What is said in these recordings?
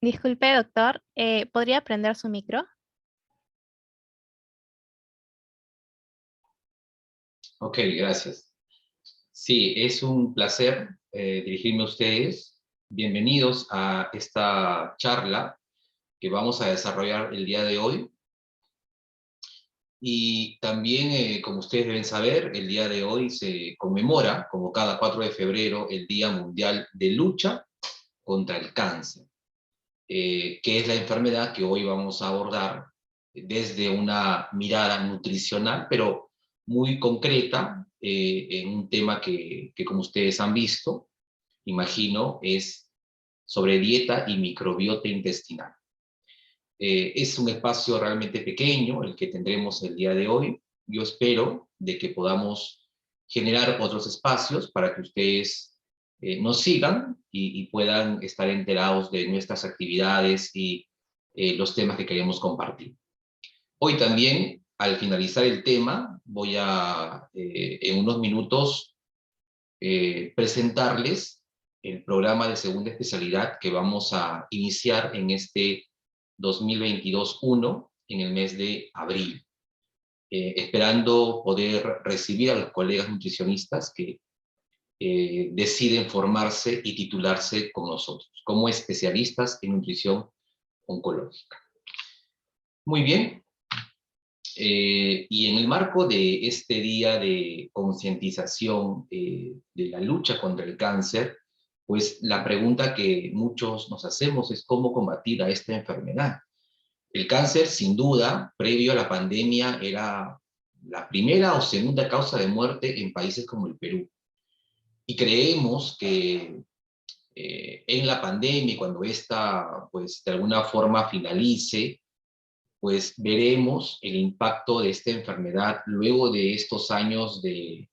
Disculpe, doctor, ¿podría prender su micro? Ok, gracias. Sí, es un placer dirigirme a ustedes. Bienvenidos a esta charla que vamos a desarrollar el día de hoy. Y también, como ustedes deben saber, el día de hoy se conmemora, como cada 4 de febrero, el Día Mundial de Lucha contra el Cáncer, que es la enfermedad que hoy vamos a abordar desde una mirada nutricional, pero muy concreta, en un tema que como ustedes han visto, imagino, es sobre dieta y microbiota intestinal. Es un espacio realmente pequeño el que tendremos el día de hoy. Yo espero de que podamos generar otros espacios para que ustedes nos sigan y puedan estar enterados de nuestras actividades y los temas que queremos compartir. Hoy también, al finalizar el tema, voy a, en unos minutos, presentarles el programa de segunda especialidad que vamos a iniciar en este 2022-1, en el mes de abril, esperando poder recibir a los colegas nutricionistas que deciden formarse y titularse con nosotros, como especialistas en nutrición oncológica. Muy bien, y en el marco de este día de concientización de la lucha contra el cáncer, pues la pregunta que muchos nos hacemos es cómo combatir a esta enfermedad. El cáncer, sin duda, previo a la pandemia, era la primera o segunda causa de muerte en países como el Perú. Y creemos que en la pandemia, cuando esta, pues, de alguna forma finalice, pues veremos el impacto de esta enfermedad luego de estos años de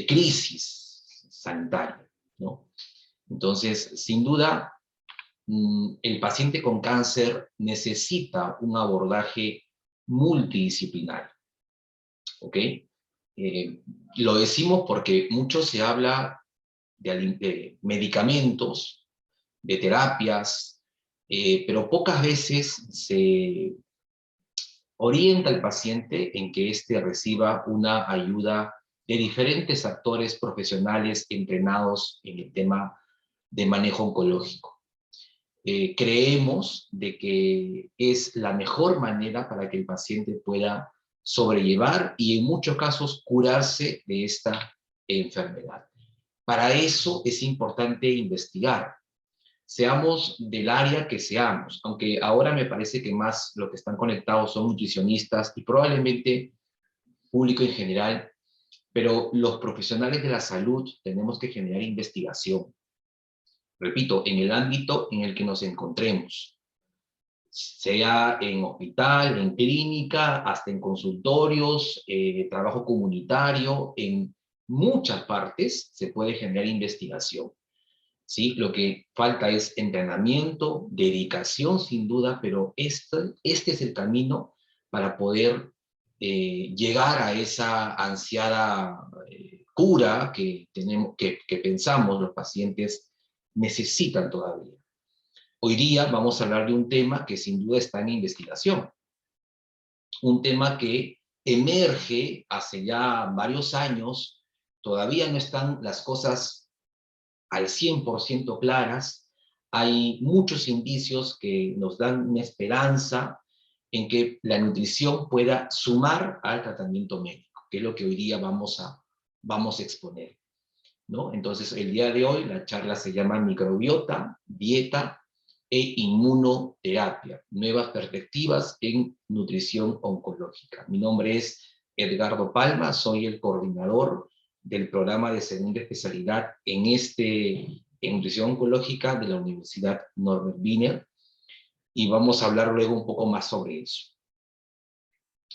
crisis sanitaria, ¿no? Entonces, sin duda, el paciente con cáncer necesita un abordaje multidisciplinario, ¿ok? Lo decimos porque mucho se habla de medicamentos, de terapias, pero pocas veces se orienta al paciente en que éste reciba una ayuda de diferentes actores profesionales entrenados en el tema de manejo oncológico. Creemos de que es la mejor manera para que el paciente pueda sobrellevar y en muchos casos curarse de esta enfermedad. Para eso es importante investigar, seamos del área que seamos, aunque ahora me parece que más los que están conectados son nutricionistas y probablemente público en general, pero los profesionales de la salud tenemos que generar investigación. Repito, en el ámbito en el que nos encontremos, sea en hospital, en clínica, hasta en consultorios, trabajo comunitario, en muchas partes se puede generar investigación. ¿Sí? Lo que falta es entrenamiento, dedicación sin duda, pero este es el camino para poder llegar a esa ansiada cura que, que pensamos los pacientes necesitan todavía. Hoy día vamos a hablar de un tema que sin duda está en investigación, un tema que emerge hace ya varios años, todavía no están las cosas al 100% claras, hay muchos indicios que nos dan una esperanza en que la nutrición pueda sumar al tratamiento médico, que es lo que hoy día vamos a exponer, ¿no? Entonces, el día de hoy la charla se llama Microbiota, Dieta e Inmunoterapia, nuevas perspectivas en nutrición oncológica. Mi nombre es Edgardo Palma, soy el coordinador del programa de segunda especialidad en nutrición oncológica de la Universidad Norbert Wiener, y vamos a hablar luego un poco más sobre eso.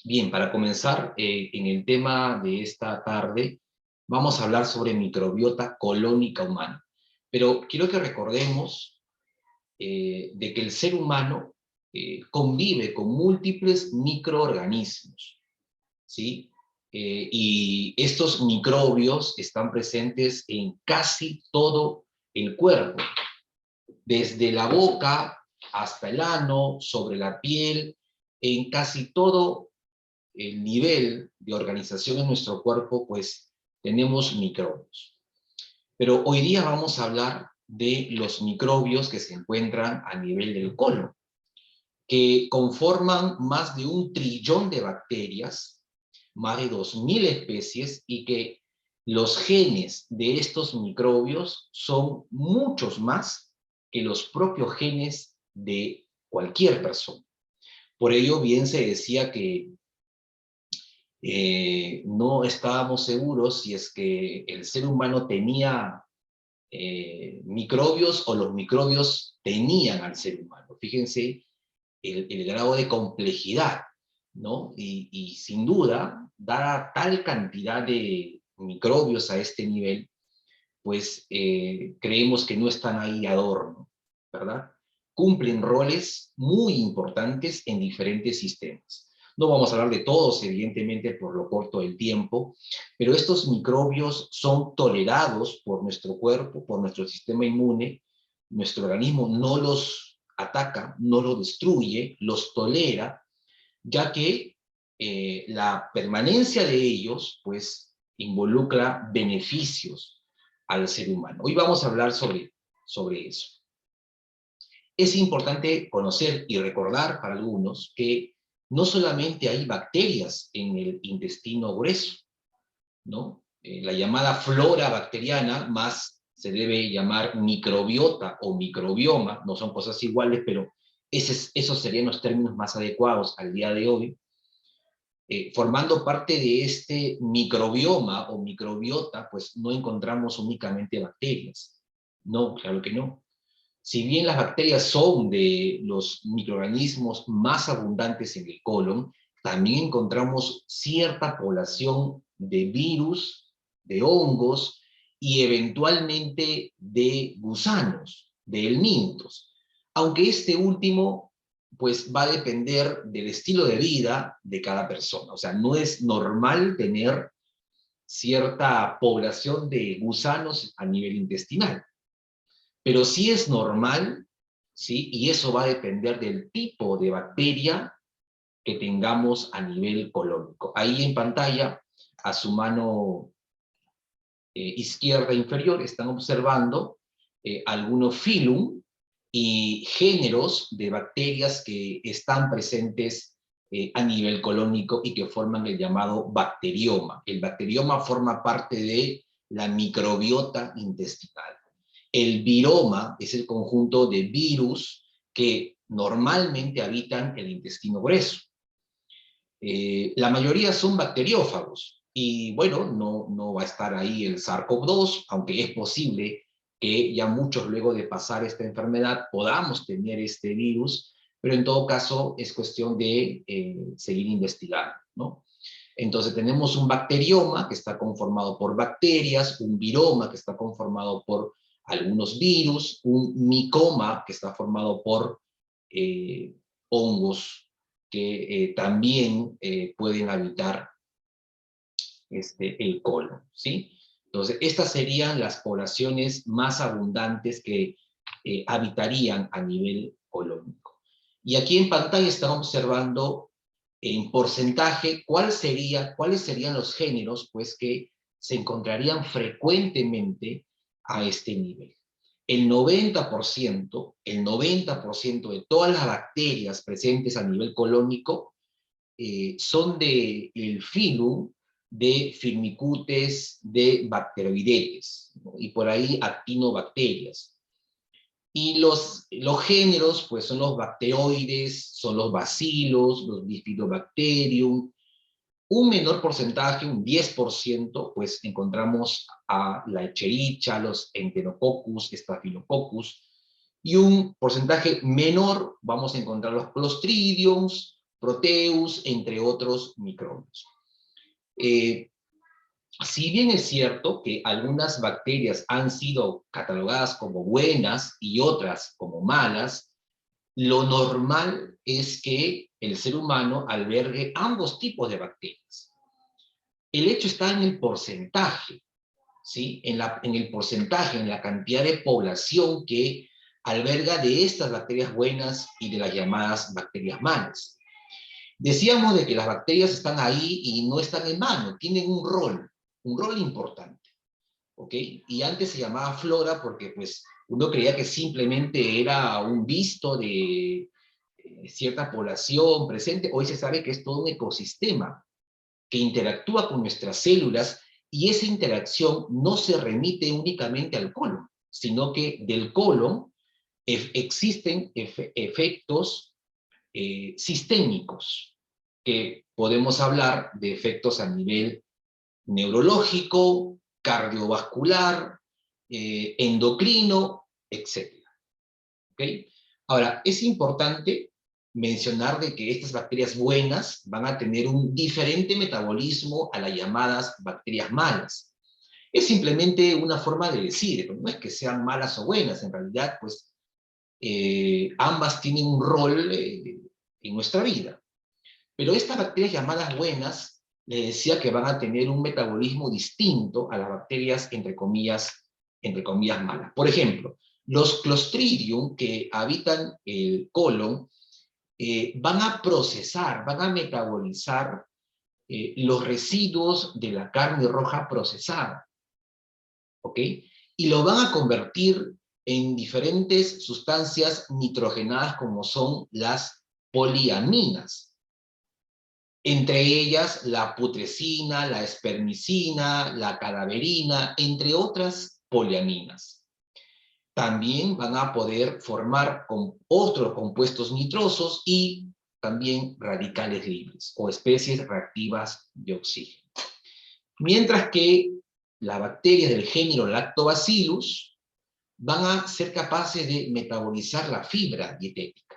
Bien, para comenzar, en el tema de esta tarde, vamos a hablar sobre microbiota colónica humana. Pero quiero que recordemos de que el ser humano convive con múltiples microorganismos, ¿sí? Y estos microbios están presentes en casi todo el cuerpo, desde la boca hasta el ano, sobre la piel, en casi todo el nivel de organización en nuestro cuerpo, pues tenemos microbios. Pero hoy día vamos a hablar de los microbios que se encuentran a nivel del colon, que conforman más de 1 trillón de bacterias, más de 2000 especies, y que los genes de estos microbios son muchos más que los propios genes de cualquier persona. Por ello, bien se decía que no estábamos seguros si es que el ser humano tenía microbios o los microbios tenían al ser humano. Fíjense el grado de complejidad, ¿no? Y sin duda, dada tal cantidad de microbios a este nivel, pues creemos que no están ahí de adorno, ¿verdad? Cumplen roles muy importantes en diferentes sistemas. No vamos a hablar de todos, evidentemente, por lo corto del tiempo, pero estos microbios son tolerados por nuestro cuerpo, por nuestro sistema inmune. Nuestro organismo no los ataca, no los destruye, los tolera, ya que la permanencia de ellos, pues, involucra beneficios al ser humano. Hoy vamos a hablar sobre eso. Es importante conocer y recordar para algunos que no solamente hay bacterias en el intestino grueso, ¿no? La llamada flora bacteriana, más se debe llamar microbiota o microbioma, no son cosas iguales, pero esos serían los términos más adecuados al día de hoy. Formando parte de este microbioma o microbiota, pues no encontramos únicamente bacterias. No, claro que no. Si bien las bacterias son de los microorganismos más abundantes en el colon, también encontramos cierta población de virus, de hongos y eventualmente de gusanos, de helmintos. Aunque este último pues va a depender del estilo de vida de cada persona. O sea, no es normal tener cierta población de gusanos a nivel intestinal. Pero sí es normal, ¿sí? Y eso va a depender del tipo de bacteria que tengamos a nivel colónico. Ahí en pantalla, a su mano izquierda inferior, están observando algunos filum y géneros de bacterias que están presentes a nivel colónico y que forman el llamado bacterioma. El bacterioma forma parte de la microbiota intestinal. El viroma es el conjunto de virus que normalmente habitan el intestino grueso. La mayoría son bacteriófagos, y bueno, no va a estar ahí el SARS-CoV-2, aunque es posible que ya muchos luego de pasar esta enfermedad podamos tener este virus, pero en todo caso es cuestión de seguir investigando, ¿no? Entonces tenemos un bacterioma que está conformado por bacterias, un viroma que está conformado por algunos virus, un micoma que está formado por hongos que también pueden habitar el colon, ¿sí? Entonces, estas serían las poblaciones más abundantes que habitarían a nivel colónico. Y aquí en pantalla están observando en porcentaje cuáles serían los géneros pues, que se encontrarían frecuentemente a este nivel. El 90% de todas las bacterias presentes a nivel colónico son del filum de Firmicutes de Bacteroidetes, ¿no? Y por ahí actinobacterias. Y los géneros, pues son los bacteroides, son los bacilos, los bifidobacterium. Un menor porcentaje, un 10%, pues encontramos a la Escherichia, los Enterococcus, Staphylococcus, y un porcentaje menor vamos a encontrar los Clostridiums, Proteus, entre otros microbios. Si bien es cierto que algunas bacterias han sido catalogadas como buenas y otras como malas, lo normal es que el ser humano albergue ambos tipos de bacterias. El hecho está en el porcentaje, ¿sí? En el porcentaje, en la cantidad de población que alberga de estas bacterias buenas y de las llamadas bacterias malas. Decíamos de que las bacterias están ahí y no están en vano, tienen un rol importante, ¿ok? Y antes se llamaba flora porque pues uno creía que simplemente era un visto de cierta población presente. Hoy se sabe que es todo un ecosistema que interactúa con nuestras células, y esa interacción no se remite únicamente al colon, sino que del colon existen efectos sistémicos, que podemos hablar de efectos a nivel neurológico, cardiovascular, endocrino, etc. ¿Okay? Ahora, es importante mencionar de que estas bacterias buenas van a tener un diferente metabolismo a las llamadas bacterias malas. Es simplemente una forma de decir, no es que sean malas o buenas, en realidad, pues, ambas tienen un rol en nuestra vida. Pero estas bacterias llamadas buenas, les decía que van a tener un metabolismo distinto a las bacterias, entre comillas, malas. Por ejemplo, los Clostridium que habitan el colon van a procesar, van a metabolizar los residuos de la carne roja procesada, ¿ok? Y lo van a convertir en diferentes sustancias nitrogenadas como son las poliaminas. Entre ellas la putrescina, la espermicina, la cadaverina, entre otras poliaminas. También van a poder formar otros compuestos nitrosos y también radicales libres o especies reactivas de oxígeno. Mientras que las bacterias del género Lactobacillus van a ser capaces de metabolizar la fibra dietética,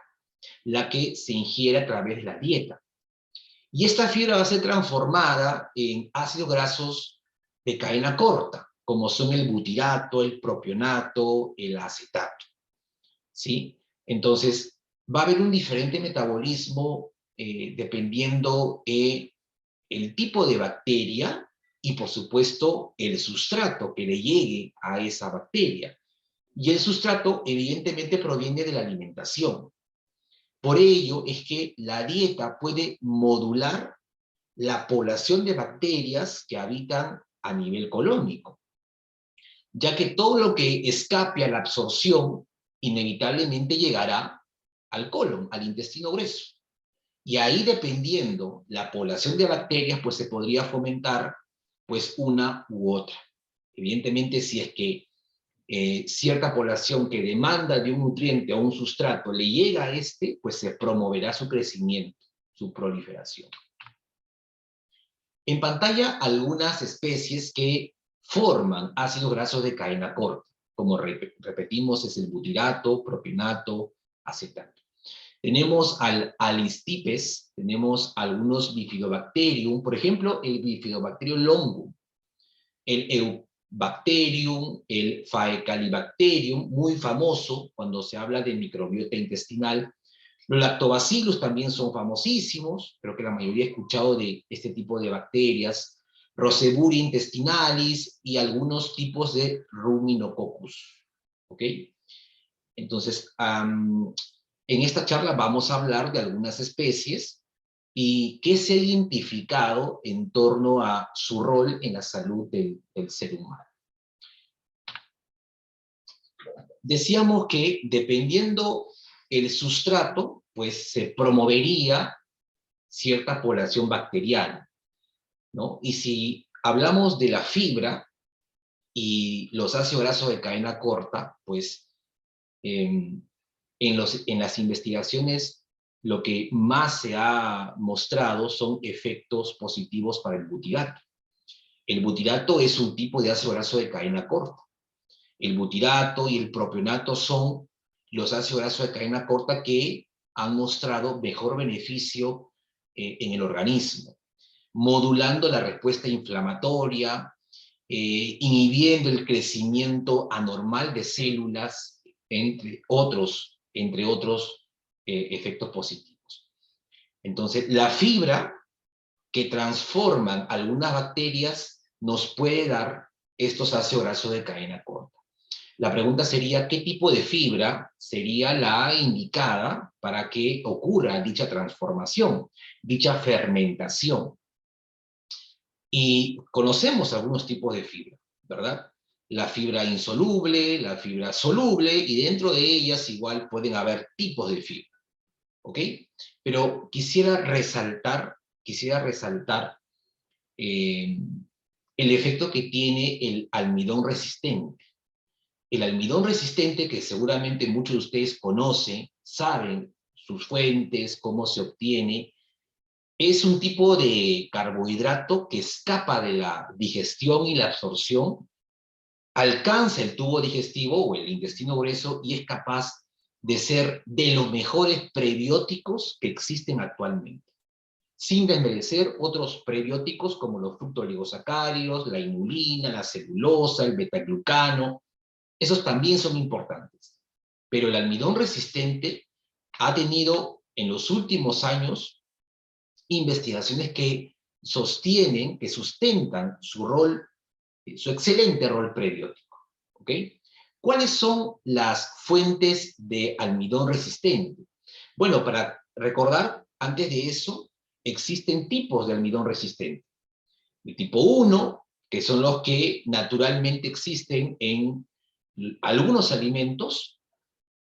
la que se ingiere a través de la dieta. Y esta fibra va a ser transformada en ácidos grasos de cadena corta, como son el butirato, el propionato, el acetato. ¿Sí? Entonces, va a haber un diferente metabolismo dependiendo el tipo de bacteria y, por supuesto, el sustrato que le llegue a esa bacteria. Y el sustrato, evidentemente, proviene de la alimentación. Por ello es que la dieta puede modular la población de bacterias que habitan a nivel colónico, ya que todo lo que escape a la absorción inevitablemente llegará al colon, al intestino grueso. Y ahí, dependiendo la población de bacterias, pues se podría fomentar pues una u otra. Evidentemente, si es que cierta población que demanda de un nutriente o un sustrato le llega a este, pues se promoverá su crecimiento, su proliferación. En pantalla, algunas especies que forman ácidos grasos de cadena corta, como repetimos, es el butirato, propionato, acetato. Tenemos al Alistipes, tenemos algunos Bifidobacterium, por ejemplo, el Bifidobacterium longum, el Eubacterium, el Faecalibacterium, muy famoso cuando se habla de microbiota intestinal. Los lactobacillus también son famosísimos, creo que la mayoría ha escuchado de este tipo de bacterias, Roseburia intestinalis y algunos tipos de Ruminococcus. ¿Ok? Entonces, en esta charla vamos a hablar de algunas especies y qué se ha identificado en torno a su rol en la salud del ser humano. Decíamos que dependiendo el sustrato, pues se promovería cierta población bacteriana, ¿no? Y si hablamos de la fibra y los ácidos grasos de cadena corta, pues en las investigaciones lo que más se ha mostrado son efectos positivos para el butirato. El butirato es un tipo de ácido graso de cadena corta. El butirato y el propionato son los ácidos grasos de cadena corta que han mostrado mejor beneficio en el organismo, modulando la respuesta inflamatoria, inhibiendo el crecimiento anormal de células, entre otros efectos positivos. Entonces, la fibra que transforman algunas bacterias nos puede dar estos ácidos grasos de cadena corta. La pregunta sería, ¿qué tipo de fibra sería la indicada para que ocurra dicha transformación, dicha fermentación? Y conocemos algunos tipos de fibra, ¿verdad? La fibra insoluble, la fibra soluble, y dentro de ellas igual pueden haber tipos de fibra, ¿ok? Pero quisiera resaltar el efecto que tiene el almidón resistente. El almidón resistente, que seguramente muchos de ustedes conocen, saben sus fuentes, cómo se obtiene, es un tipo de carbohidrato que escapa de la digestión y la absorción, alcanza el tubo digestivo o el intestino grueso y es capaz de ser de los mejores prebióticos que existen actualmente. Sin desmerecer otros prebióticos como los fructooligosacáridos, la inulina, la celulosa, el betaglucano, esos también son importantes. Pero el almidón resistente ha tenido en los últimos años investigaciones que sostienen, que sustentan su rol, su excelente rol prebiótico. ¿Ok? ¿Cuáles son las fuentes de almidón resistente? Bueno, para recordar, antes de eso, existen tipos de almidón resistente. El tipo 1, que son los que naturalmente existen en algunos alimentos,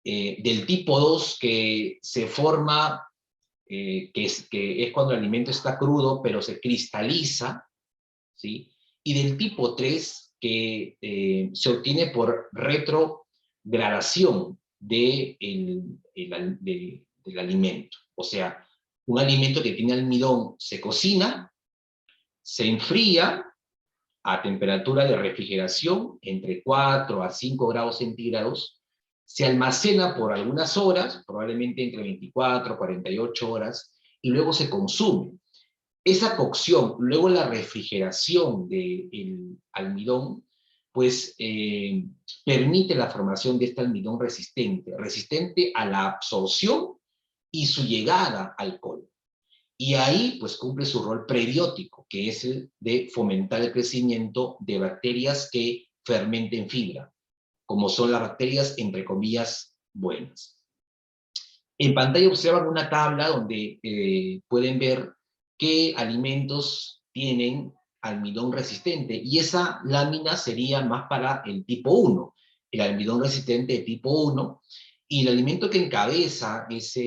del tipo 2, que se forma, que es cuando el alimento está crudo, pero se cristaliza, ¿sí? Y del tipo 3, que se obtiene por retrogradación del alimento. O sea, un alimento que tiene almidón se cocina, se enfría a temperatura de refrigeración entre 4 a 5 grados centígrados, se almacena por algunas horas, probablemente entre 24 a 48 horas, y luego se consume. Esa cocción, luego la refrigeración del almidón, pues permite la formación de este almidón resistente, resistente a la absorción y su llegada al colon. Y ahí pues cumple su rol prebiótico, que es el de fomentar el crecimiento de bacterias que fermenten fibra, como son las bacterias, entre comillas, buenas. En pantalla observan una tabla donde pueden ver qué alimentos tienen almidón resistente, y esa lámina sería más para el tipo 1, el almidón resistente de tipo 1, y el alimento que encabeza esa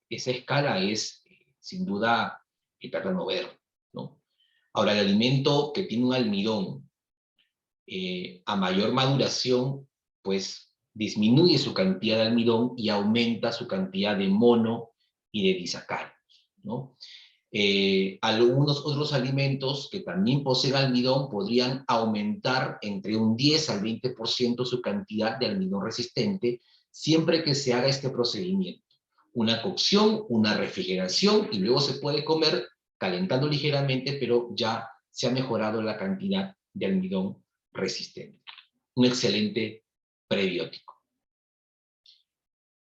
escala es, sin duda, el plátano verde, ¿no? Ahora, el alimento que tiene un almidón a mayor maduración, pues disminuye su cantidad de almidón y aumenta su cantidad de mono y de disacáridos, ¿no? Algunos otros alimentos que también poseen almidón podrían aumentar entre un 10 al 20% su cantidad de almidón resistente, siempre que se haga este procedimiento. Una cocción, una refrigeración, y luego se puede comer calentando ligeramente, pero ya se ha mejorado la cantidad de almidón resistente. Un excelente prebiótico.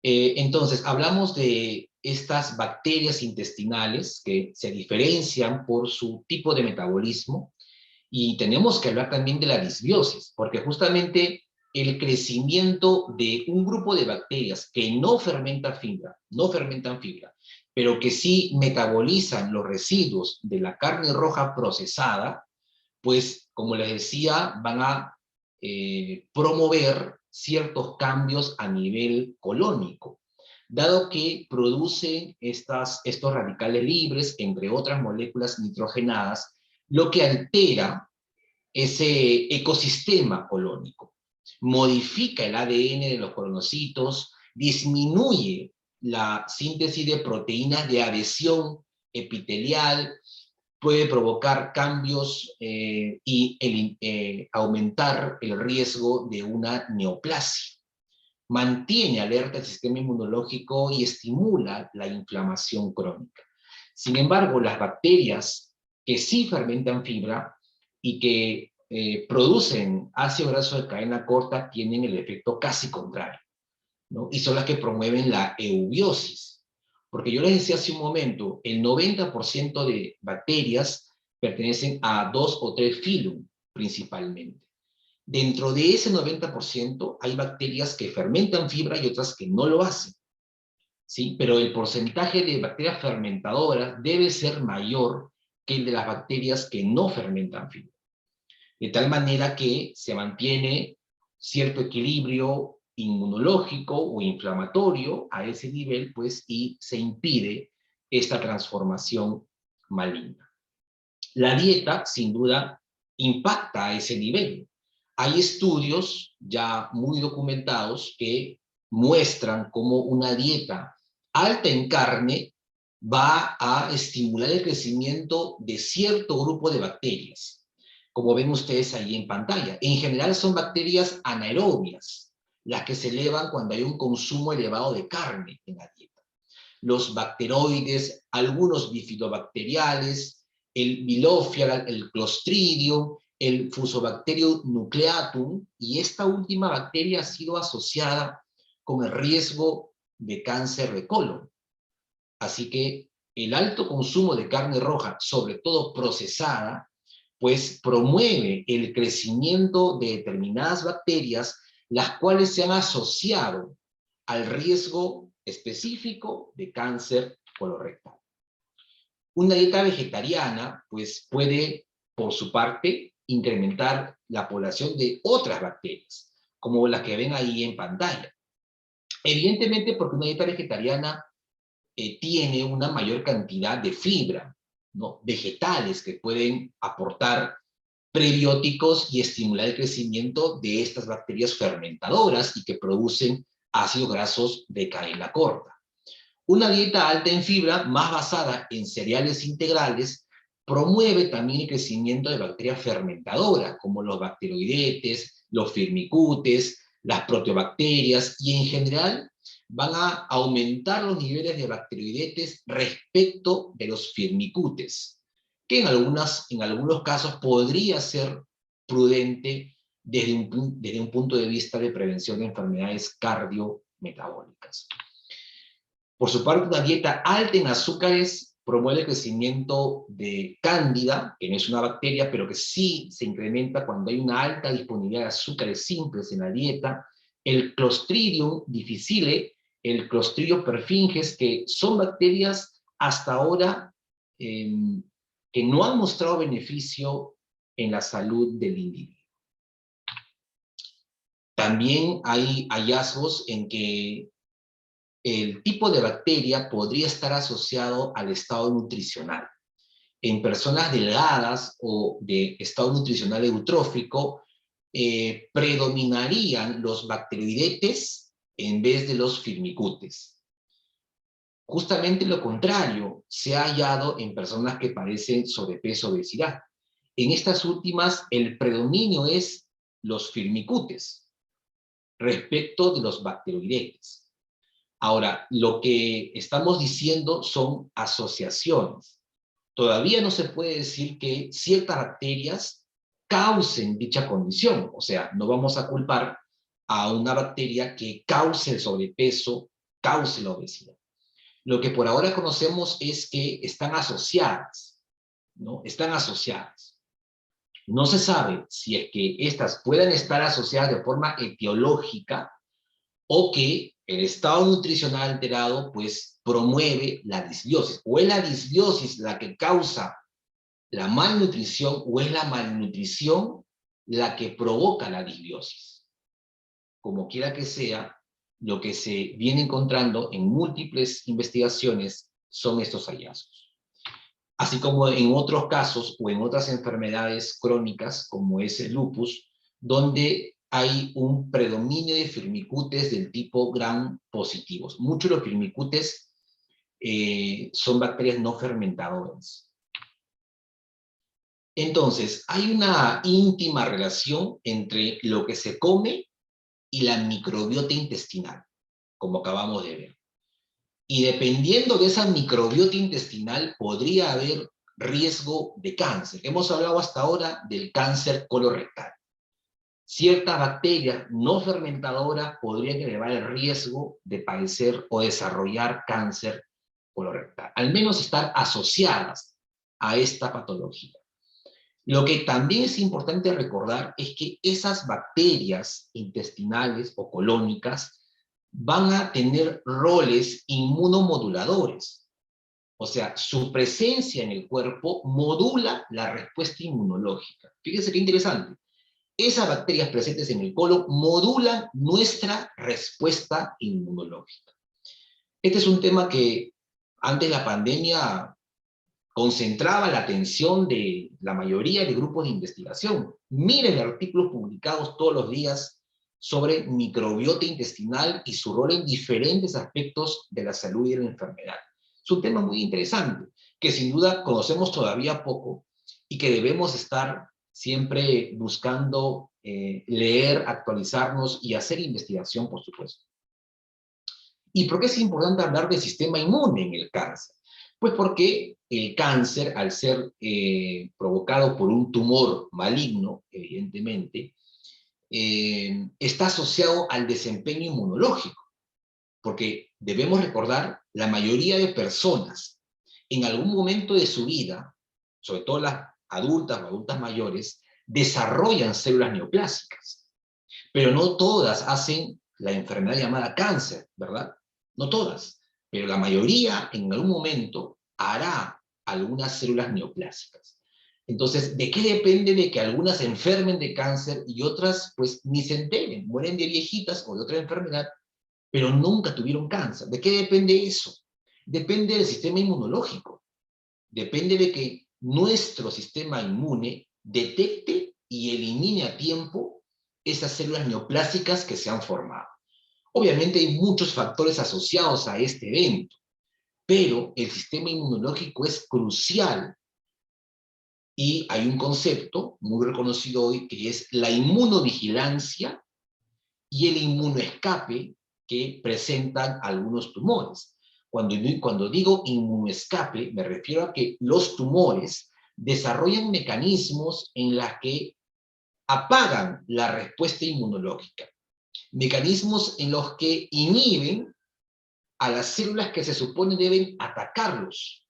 Entonces, hablamos de estas bacterias intestinales que se diferencian por su tipo de metabolismo, y tenemos que hablar también de la disbiosis, porque justamente el crecimiento de un grupo de bacterias que no fermentan fibra, pero que sí metabolizan los residuos de la carne roja procesada, pues, como les decía, van a promover ciertos cambios a nivel colónico, dado que producen estos radicales libres, entre otras moléculas nitrogenadas, lo que altera ese ecosistema colónico, modifica el ADN de los colonocitos, disminuye la síntesis de proteínas de adhesión epitelial, puede provocar cambios y aumentar el riesgo de una neoplasia. Mantiene alerta el sistema inmunológico y estimula la inflamación crónica. Sin embargo, las bacterias que sí fermentan fibra y que producen ácido graso de cadena corta tienen el efecto casi contrario, ¿no? Y son las que promueven la eubiosis. Porque yo les decía hace un momento, el 90% de bacterias pertenecen a 2 o 3 filum, principalmente. Dentro de ese 90% hay bacterias que fermentan fibra y otras que no lo hacen, ¿sí? Pero el porcentaje de bacterias fermentadoras debe ser mayor que el de las bacterias que no fermentan fibra. De tal manera que se mantiene cierto equilibrio inmunológico o inflamatorio a ese nivel, pues, y se impide esta transformación maligna. La dieta, sin duda, impacta a ese nivel. Hay estudios ya muy documentados que muestran cómo una dieta alta en carne va a estimular el crecimiento de cierto grupo de bacterias, como ven ustedes ahí en pantalla. En general son bacterias anaerobias, las que se elevan cuando hay un consumo elevado de carne en la dieta. Los bacteroides, algunos bifidobacteriales, el Bilophila, el Clostridium, el Fusobacterium nucleatum, y esta última bacteria ha sido asociada con el riesgo de cáncer de colon. Así que el alto consumo de carne roja, sobre todo procesada, pues promueve el crecimiento de determinadas bacterias, las cuales se han asociado al riesgo específico de cáncer colorectal. Una dieta vegetariana, pues puede, por su parte, incrementar la población de otras bacterias, como las que ven ahí en pantalla. Evidentemente, porque una dieta vegetariana tiene una mayor cantidad de fibra, ¿no? Vegetales que pueden aportar prebióticos y estimular el crecimiento de estas bacterias fermentadoras y que producen ácidos grasos de cadena corta. Una dieta alta en fibra, más basada en cereales integrales, promueve también el crecimiento de bacterias fermentadoras, como los bacteroidetes, los firmicutes, las proteobacterias, y en general van a aumentar los niveles de bacteroidetes respecto de los firmicutes, que en algunos casos podría ser prudente desde un punto de vista de prevención de enfermedades cardiometabólicas. Por su parte, una dieta alta en azúcares promueve el crecimiento de cándida, que no es una bacteria, pero que sí se incrementa cuando hay una alta disponibilidad de azúcares simples en la dieta, el Clostridium difficile, el Clostridium perfringens, que son bacterias hasta ahora que no han mostrado beneficio en la salud del individuo. También hay hallazgos en que el tipo de bacteria podría estar asociado al estado nutricional. En personas delgadas o de estado nutricional eutrófico, predominarían los bacteroidetes en vez de los firmicutes. Justamente lo contrario se ha hallado en personas que padecen sobrepeso o obesidad. En estas últimas, el predominio es los firmicutes respecto de los bacteroidetes. Ahora, lo que estamos diciendo son asociaciones. Todavía no se puede decir que ciertas bacterias causen dicha condición. O sea, no vamos a culpar a una bacteria que cause el sobrepeso, cause la obesidad. Lo que por ahora conocemos es que están asociadas, ¿no? Están asociadas. No se sabe si es que estas puedan estar asociadas de forma etiológica o que el estado nutricional alterado pues promueve la disbiosis. O es la disbiosis la que causa la malnutrición o es la malnutrición la que provoca la disbiosis. Como quiera que sea, lo que se viene encontrando en múltiples investigaciones son estos hallazgos. Así como en otros casos o en otras enfermedades crónicas, como es el lupus, donde hay un predominio de firmicutes del tipo gram positivos. Muchos de los firmicutes son bacterias no fermentadoras. Entonces, hay una íntima relación entre lo que se come y la microbiota intestinal, como acabamos de ver. Y dependiendo de esa microbiota intestinal, podría haber riesgo de cáncer. Hemos hablado hasta ahora del cáncer colorectal. Ciertas bacterias no fermentadoras podrían elevar el riesgo de padecer o desarrollar cáncer colorectal, al menos estar asociadas a esta patología. Lo que también es importante recordar es que esas bacterias intestinales o colónicas van a tener roles inmunomoduladores. O sea, su presencia en el cuerpo modula la respuesta inmunológica. Fíjense qué interesante. Esas bacterias presentes en el colon modulan nuestra respuesta inmunológica. Este es un tema que antes de la pandemia concentraba la atención de la mayoría de grupos de investigación. Miren artículos publicados todos los días sobre microbiota intestinal y su rol en diferentes aspectos de la salud y de la enfermedad. Es un tema muy interesante, que sin duda conocemos todavía poco y que debemos estar siempre buscando leer, actualizarnos y hacer investigación, por supuesto. ¿Y por qué es importante hablar del sistema inmune en el cáncer? Pues porque el cáncer, al ser provocado por un tumor maligno, evidentemente, está asociado al desempeño inmunológico. Porque debemos recordar, la mayoría de personas, en algún momento de su vida, sobre todo las adultas o adultas mayores, desarrollan células neoplásicas. Pero no todas hacen la enfermedad llamada cáncer, ¿verdad? No todas, pero la mayoría en algún momento hará algunas células neoplásicas. Entonces, ¿de qué depende de que algunas se enfermen de cáncer y otras pues ni se enteren, mueren de viejitas o de otra enfermedad, pero nunca tuvieron cáncer? ¿De qué depende eso? Depende del sistema inmunológico. Depende de que nuestro sistema inmune detecte y elimine a tiempo esas células neoplásicas que se han formado. Obviamente hay muchos factores asociados a este evento, pero el sistema inmunológico es crucial y hay un concepto muy reconocido hoy que es la inmunovigilancia y el inmunoescape que presentan algunos tumores. Cuando digo inmunoescape, me refiero a que los tumores desarrollan mecanismos en los que apagan la respuesta inmunológica. Mecanismos en los que inhiben a las células que se supone deben atacarlos.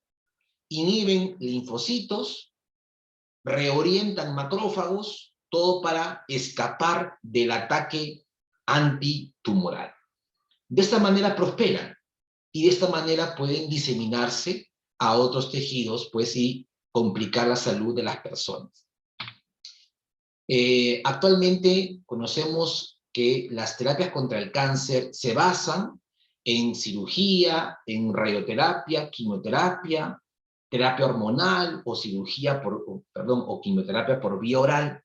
Inhiben linfocitos, reorientan macrófagos, todo para escapar del ataque antitumoral. De esta manera prosperan y de esta manera pueden diseminarse a otros tejidos, pues, y complicar la salud de las personas. Actualmente conocemos que las terapias contra el cáncer se basan en cirugía, en radioterapia, quimioterapia, terapia hormonal o o quimioterapia por vía oral.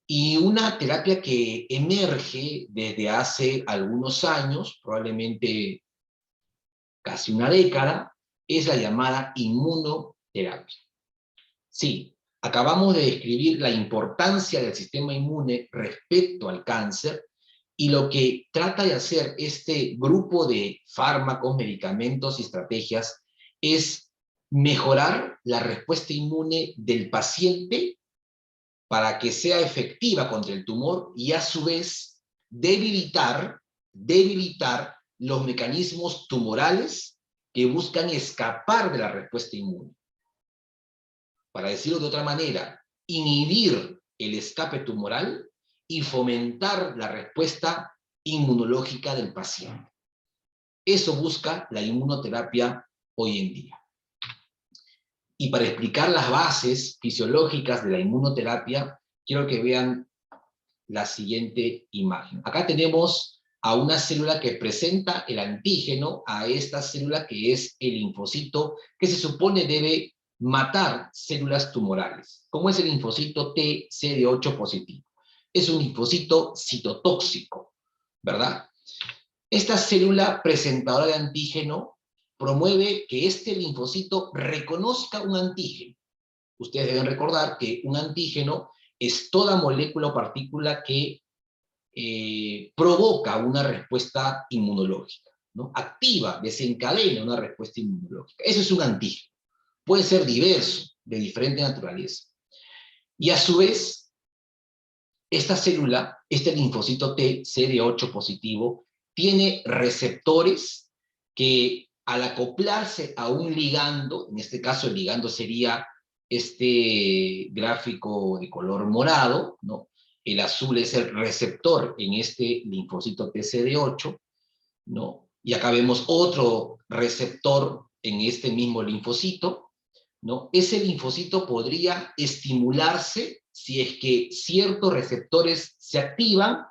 Y una terapia que emerge desde hace algunos años, probablemente casi una década, es la llamada inmunoterapia. Sí, acabamos de describir la importancia del sistema inmune respecto al cáncer y lo que trata de hacer este grupo de fármacos, medicamentos y estrategias es mejorar la respuesta inmune del paciente para que sea efectiva contra el tumor y a su vez debilitar los mecanismos tumorales que buscan escapar de la respuesta inmune. Para decirlo de otra manera, inhibir el escape tumoral y fomentar la respuesta inmunológica del paciente. Eso busca la inmunoterapia hoy en día. Y para explicar las bases fisiológicas de la inmunoterapia, quiero que vean la siguiente imagen. Acá tenemos a una célula que presenta el antígeno a esta célula que es el linfocito, que se supone debe matar células tumorales. ¿Cómo es el linfocito T CD8 positivo? Es un linfocito citotóxico, ¿verdad? Esta célula presentadora de antígeno promueve que este linfocito reconozca un antígeno. Ustedes deben recordar que un antígeno es toda molécula o partícula que provoca una respuesta inmunológica, ¿no? Activa, desencadena una respuesta inmunológica. Eso es un antígeno. Puede ser diverso, de diferente naturaleza. Y a su vez, esta célula, este linfocito T, CD8 positivo, tiene receptores que al acoplarse a un ligando, en este caso el ligando sería este gráfico de color morado, ¿no? El azul es el receptor en este linfocito TCD8, ¿no? Y acá vemos otro receptor en este mismo linfocito, ¿no? Ese linfocito podría estimularse si es que ciertos receptores se activan,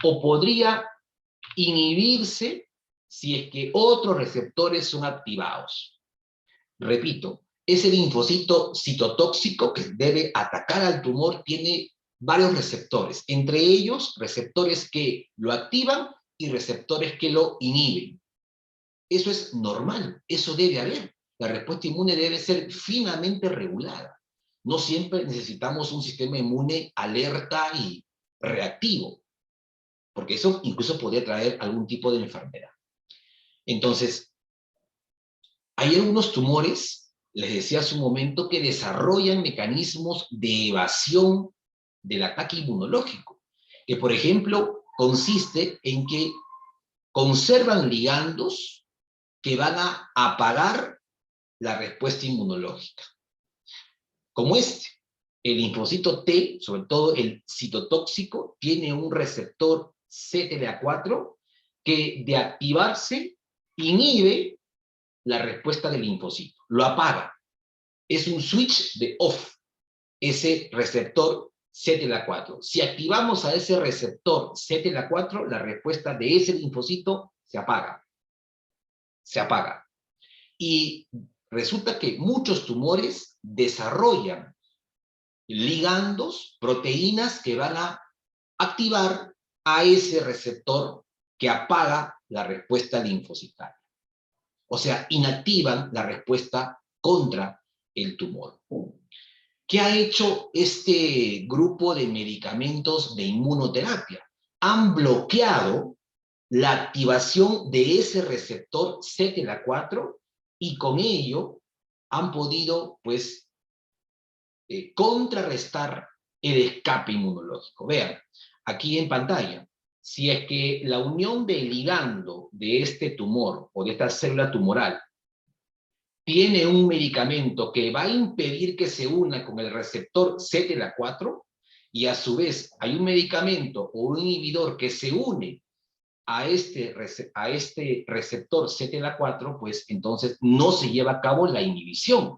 o podría inhibirse si es que otros receptores son activados. Repito, ese linfocito citotóxico que debe atacar al tumor tiene varios receptores, entre ellos receptores que lo activan y receptores que lo inhiben. Eso es normal, eso debe haber. La respuesta inmune debe ser finamente regulada. No siempre necesitamos un sistema inmune alerta y reactivo, porque eso incluso podría traer algún tipo de enfermedad. Entonces, hay algunos tumores, les decía hace un momento, que desarrollan mecanismos de evasión del ataque inmunológico, que por ejemplo consiste en que conservan ligandos que van a apagar la respuesta inmunológica. Como el linfocito T, sobre todo el citotóxico, tiene un receptor CTLA4 que de activarse inhibe la respuesta del linfocito, lo apaga. Es un switch de off, ese receptor CTLA4. Si activamos a ese receptor CTLA4, la respuesta de ese linfocito se apaga. Se apaga. Y resulta que muchos tumores desarrollan ligandos, proteínas que van a activar a ese receptor que apaga la respuesta linfocitaria. O sea, inactivan la respuesta contra el tumor. ¿Qué ha hecho este grupo de medicamentos de inmunoterapia? Han bloqueado la activación de ese receptor CTLA4 y con ello han podido, pues, contrarrestar el escape inmunológico. Vean, aquí en pantalla, si es que la unión del ligando de este tumor o de esta célula tumoral tiene un medicamento que va a impedir que se una con el receptor CTLA4, y a su vez hay un medicamento o un inhibidor que se une a este receptor CTLA4, pues entonces no se lleva a cabo la inhibición.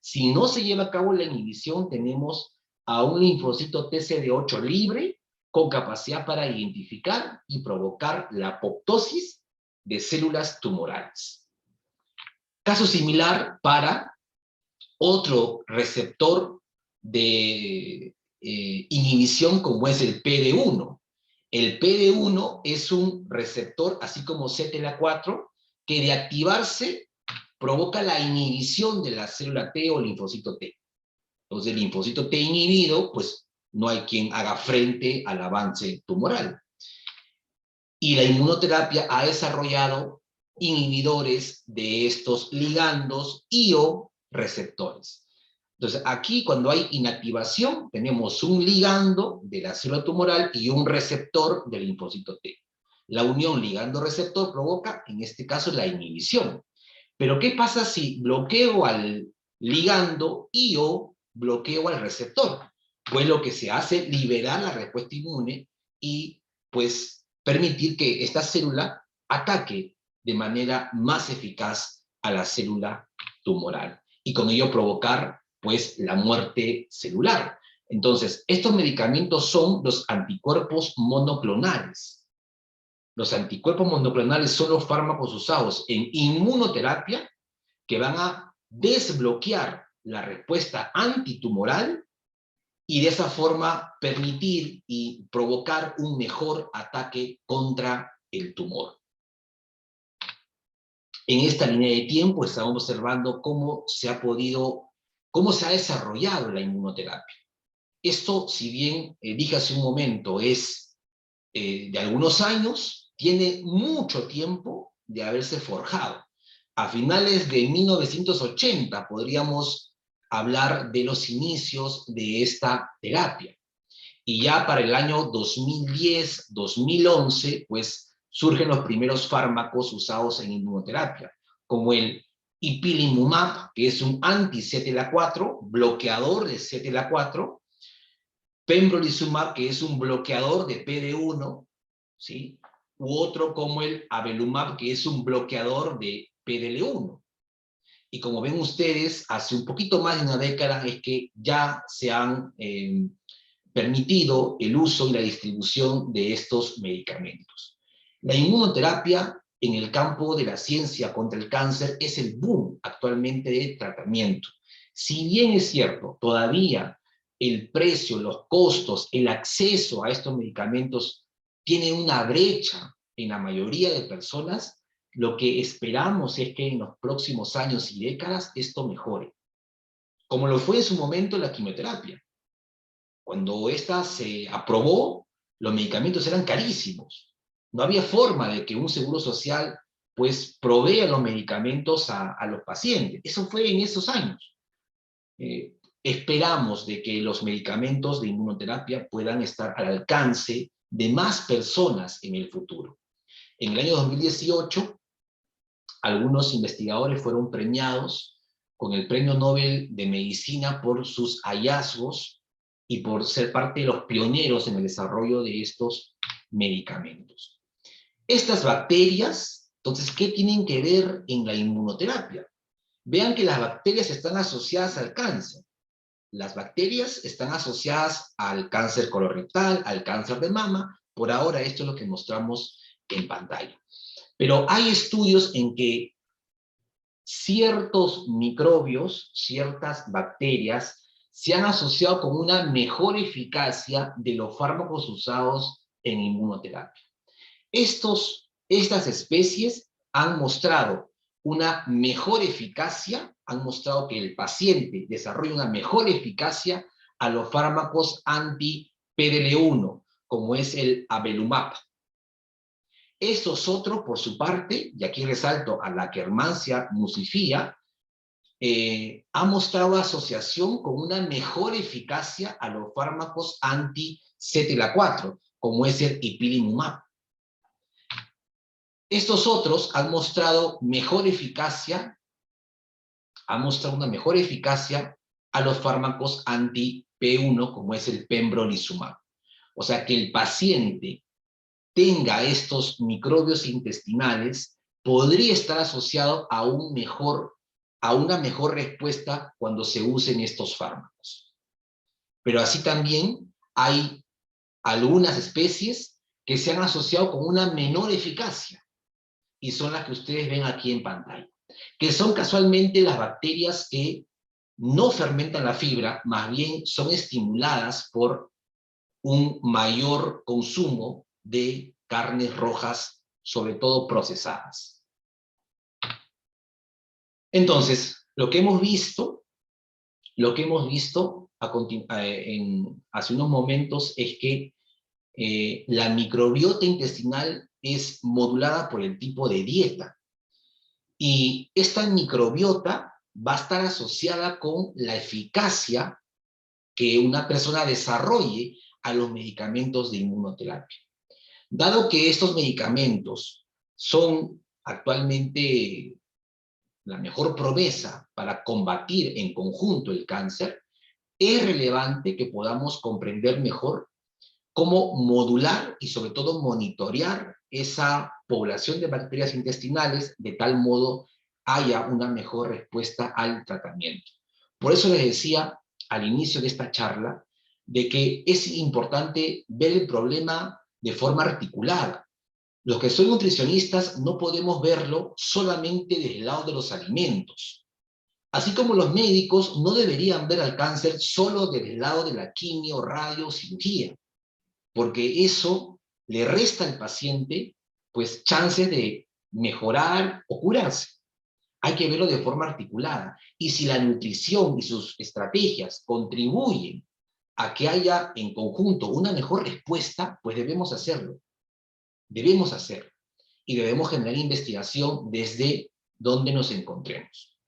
Si no se lleva a cabo la inhibición, tenemos a un linfocito TCD8 libre con capacidad para identificar y provocar la apoptosis de células tumorales. Caso similar para otro receptor de inhibición como es el PD1. El PD1 es un receptor, así como CTLA4, que de activarse provoca la inhibición de la célula T o linfocito T. Entonces, el linfocito T inhibido, pues no hay quien haga frente al avance tumoral. Y la inmunoterapia ha desarrollado inhibidores de estos ligandos y o receptores. Entonces, aquí cuando hay inactivación, tenemos un ligando de la célula tumoral y un receptor del linfocito T. La unión ligando-receptor provoca, en este caso, la inhibición. Pero, ¿qué pasa si bloqueo al ligando y o bloqueo al receptor? Pues lo que se hace es liberar la respuesta inmune y, pues, permitir que esta célula ataque de manera más eficaz a la célula tumoral y con ello provocar, pues, la muerte celular. Entonces, estos medicamentos son los anticuerpos monoclonales. Los anticuerpos monoclonales son los fármacos usados en inmunoterapia que van a desbloquear la respuesta antitumoral y de esa forma permitir y provocar un mejor ataque contra el tumor. En esta línea de tiempo estamos observando cómo se ha desarrollado la inmunoterapia. Esto, si bien dije hace un momento, es de algunos años, tiene mucho tiempo de haberse forjado. A finales de 1980 podríamos hablar de los inicios de esta terapia. Y ya para el año 2010, 2011, pues surgen los primeros fármacos usados en inmunoterapia, como el ipilimumab, que es un anti-CTLA4, bloqueador de CTLA4, pembrolizumab, que es un bloqueador de PD-1, ¿sí? U otro como el avelumab, que es un bloqueador de PDL1. Y como ven ustedes, hace un poquito más de una década es que ya se han permitido el uso y la distribución de estos medicamentos. La inmunoterapia en el campo de la ciencia contra el cáncer es el boom actualmente de tratamiento. Si bien es cierto, todavía el precio, los costos, el acceso a estos medicamentos tiene una brecha en la mayoría de personas, lo que esperamos es que en los próximos años y décadas esto mejore. Como lo fue en su momento la quimioterapia. Cuando esta se aprobó, los medicamentos eran carísimos. No había forma de que un seguro social pues provea los medicamentos a los pacientes. Eso fue en esos años. Esperamos de que los medicamentos de inmunoterapia puedan estar al alcance de más personas en el futuro. En el año 2018, algunos investigadores fueron premiados con el Premio Nobel de Medicina por sus hallazgos y por ser parte de los pioneros en el desarrollo de estos medicamentos. Estas bacterias, entonces, ¿qué tienen que ver en la inmunoterapia? Vean que las bacterias están asociadas al cáncer. Las bacterias están asociadas al cáncer colorectal, al cáncer de mama. Por ahora esto es lo que mostramos en pantalla. Pero hay estudios en que ciertos microbios, ciertas bacterias, se han asociado con una mejor eficacia de los fármacos usados en inmunoterapia. Estas especies han mostrado una mejor eficacia, han mostrado que el paciente desarrolla una mejor eficacia a los fármacos anti-PDL1, como es el avelumab. Estos otros, por su parte, y aquí resalto a la Akkermansia nucifía, ha mostrado asociación con una mejor eficacia a los fármacos anti-CTLA4, como es el ipilimumab. Estos otros han mostrado mejor eficacia, una mejor eficacia a los fármacos anti-P1, como es el pembrolizumab. O sea, que el paciente tenga estos microbios intestinales podría estar asociado a una mejor respuesta cuando se usen estos fármacos. Pero así también hay algunas especies que se han asociado con una menor eficacia, y son las que ustedes ven aquí en pantalla, que son casualmente las bacterias que no fermentan la fibra, más bien son estimuladas por un mayor consumo de carnes rojas, sobre todo procesadas. Entonces, lo que hemos visto hace unos momentos es que la microbiota intestinal es modulada por el tipo de dieta. Y esta microbiota va a estar asociada con la eficacia que una persona desarrolle a los medicamentos de inmunoterapia. Dado que estos medicamentos son actualmente la mejor promesa para combatir en conjunto el cáncer, es relevante que podamos comprender mejor cómo modular y sobre todo monitorear esa población de bacterias intestinales de tal modo haya una mejor respuesta al tratamiento. Por eso les decía al inicio de esta charla de que es importante ver el problema de forma articulada. Los que son nutricionistas no podemos verlo solamente desde el lado de los alimentos. Así como los médicos no deberían ver al cáncer solo desde el lado de la quimio, radio, cirugía, porque eso le resta al paciente pues chances de mejorar o curarse. Hay que verlo de forma articulada. Y si la nutrición y sus estrategias contribuyen a que haya en conjunto una mejor respuesta, pues debemos hacerlo. Debemos hacerlo. Y debemos generar investigación desde donde nos encontremos.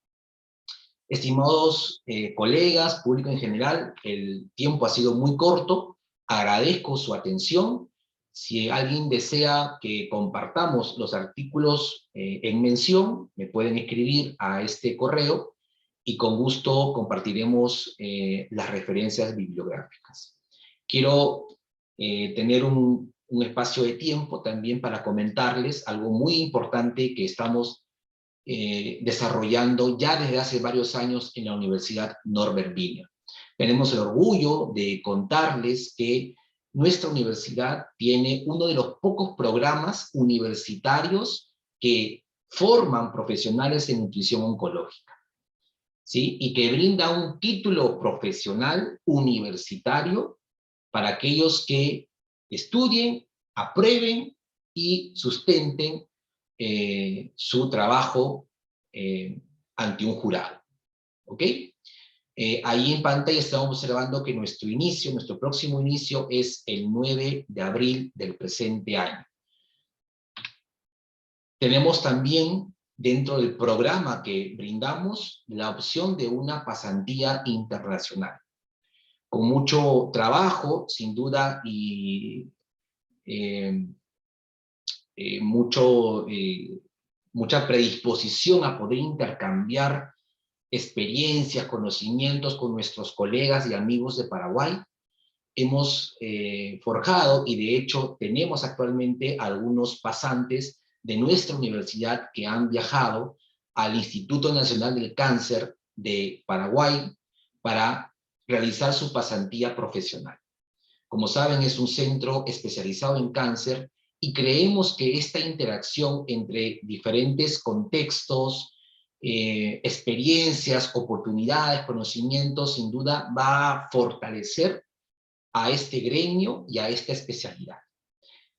Estimados colegas, público en general, el tiempo ha sido muy corto. Agradezco su atención. Si alguien desea que compartamos los artículos en mención, me pueden escribir a este correo y con gusto compartiremos las referencias bibliográficas. Quiero tener un espacio de tiempo también para comentarles algo muy importante que estamos desarrollando ya desde hace varios años en la Universidad Norbert Wiener. Tenemos el orgullo de contarles que nuestra universidad tiene uno de los pocos programas universitarios que forman profesionales en nutrición oncológica, ¿sí? Y que brinda un título profesional universitario para aquellos que estudien, aprueben y sustenten su trabajo ante un jurado. ¿Ok? Ahí en pantalla estamos observando que nuestro próximo inicio es el 9 de abril del presente año. Tenemos también dentro del programa que brindamos la opción de una pasantía internacional. Con mucho trabajo, sin duda, y mucha predisposición a poder intercambiar experiencias, conocimientos con nuestros colegas y amigos de Paraguay, hemos forjado, y de hecho tenemos actualmente algunos pasantes de nuestra universidad que han viajado al Instituto Nacional del Cáncer de Paraguay para realizar su pasantía profesional. Como saben, es un centro especializado en cáncer y creemos que esta interacción entre diferentes contextos, experiencias, oportunidades, conocimientos, sin duda va a fortalecer a este gremio y a esta especialidad.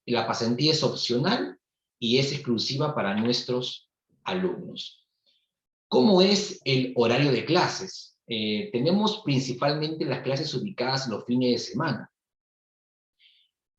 La pasantía es opcional y es exclusiva para nuestros alumnos. ¿Cómo es el horario de clases? Tenemos principalmente las clases ubicadas los fines de semana.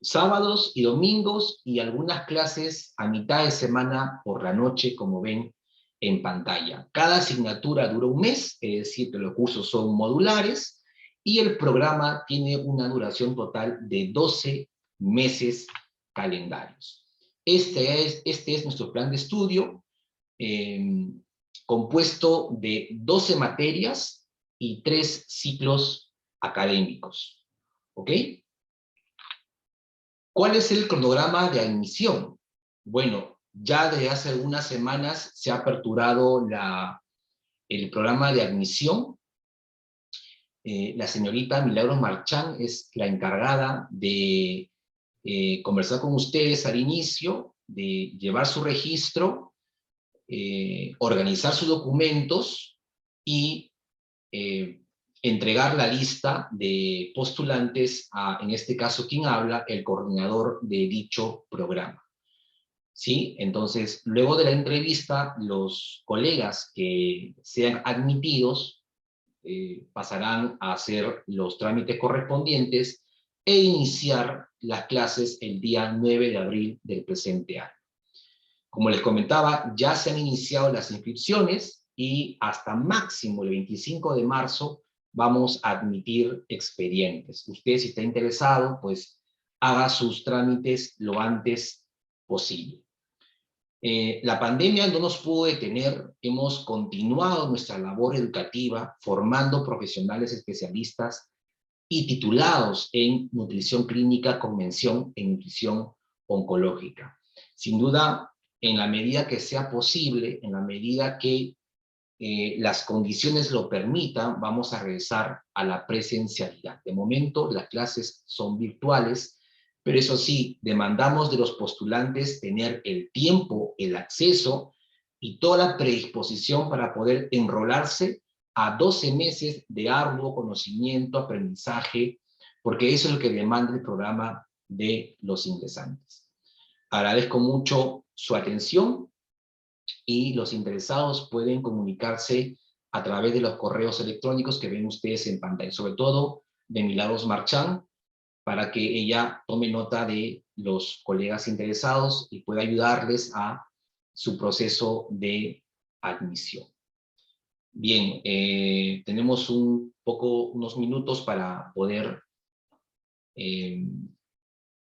Sábados y domingos y algunas clases a mitad de semana por la noche, como ven en pantalla. Cada asignatura dura un mes, es decir, que los cursos son modulares, y el programa tiene una duración total de 12 meses calendarios. Este es nuestro plan de estudio, compuesto de 12 materias y 3 ciclos académicos. ¿Ok? ¿Cuál es el cronograma de admisión? Bueno, ya desde hace algunas semanas se ha aperturado el programa de admisión. La señorita Milagros Marchán es la encargada de conversar con ustedes al inicio, de llevar su registro, organizar sus documentos y entregar la lista de postulantes a, en este caso, quien habla, el coordinador de dicho programa. ¿Sí? Entonces, luego de la entrevista, los colegas que sean admitidos pasarán a hacer los trámites correspondientes e iniciar las clases el día 9 de abril del presente año. Como les comentaba, ya se han iniciado las inscripciones y hasta máximo el 25 de marzo vamos a admitir expedientes. Usted, si está interesado, pues haga sus trámites lo antes posible. La pandemia no nos pudo detener, hemos continuado nuestra labor educativa formando profesionales especialistas y titulados en nutrición clínica con mención en nutrición oncológica. Sin duda, en la medida que sea posible, en la medida que las condiciones lo permitan, vamos a regresar a la presencialidad. De momento, las clases son virtuales, pero eso sí, demandamos de los postulantes tener el tiempo, el acceso y toda la predisposición para poder enrolarse a 12 meses de arduo conocimiento, aprendizaje, porque eso es lo que demanda el programa de los ingresantes. Agradezco mucho su atención y los interesados pueden comunicarse a través de los correos electrónicos que ven ustedes en pantalla, sobre todo de Milagros Marchán, para que ella tome nota de los colegas interesados y pueda ayudarles a su proceso de admisión. Bien, tenemos unos minutos para poder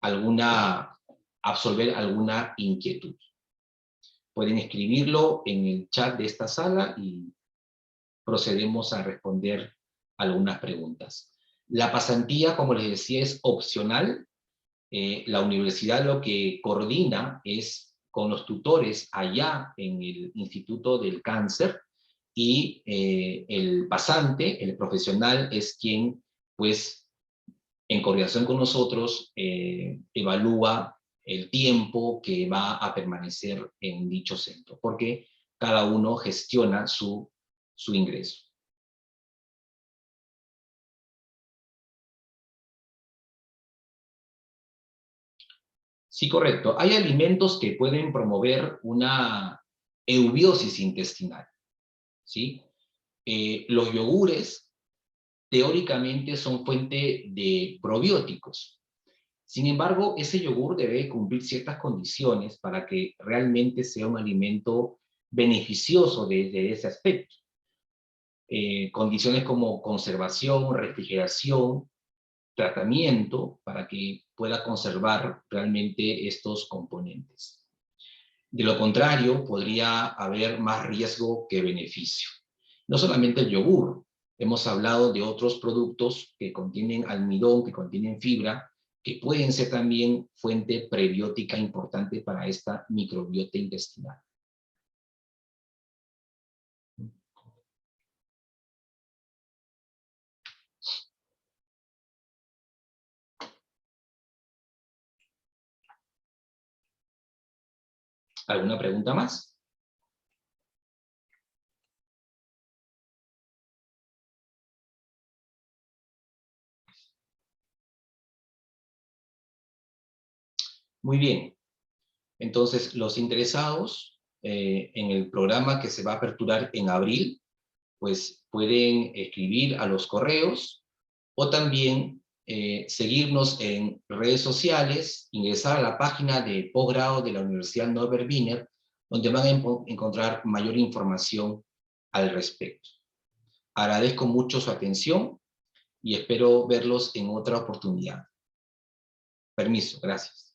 alguna absolver alguna inquietud. Pueden escribirlo en el chat de esta sala y procedemos a responder algunas preguntas. La pasantía, como les decía, es opcional. La universidad lo que coordina es con los tutores allá en el Instituto del Cáncer, y el pasante, el profesional, es quien, pues, en coordinación con nosotros, evalúa el tiempo que va a permanecer en dicho centro, porque cada uno gestiona su ingreso. Sí, correcto. Hay alimentos que pueden promover una eubiosis intestinal, ¿sí? Los yogures, teóricamente, son fuente de probióticos. Sin embargo, ese yogur debe cumplir ciertas condiciones para que realmente sea un alimento beneficioso desde ese aspecto. Condiciones como conservación, refrigeración, tratamiento, para que pueda conservar realmente estos componentes. De lo contrario, podría haber más riesgo que beneficio. No solamente el yogur, hemos hablado de otros productos que contienen almidón, que contienen fibra, que pueden ser también fuente prebiótica importante para esta microbiota intestinal. ¿Alguna pregunta más? Muy bien. Entonces, los interesados en el programa que se va a aperturar en abril, pues pueden escribir a los correos, o también seguirnos en redes sociales, ingresar a la página de posgrado de la Universidad Norbert Wiener, donde van a encontrar mayor información al respecto. Agradezco mucho su atención y espero verlos en otra oportunidad. Permiso, gracias.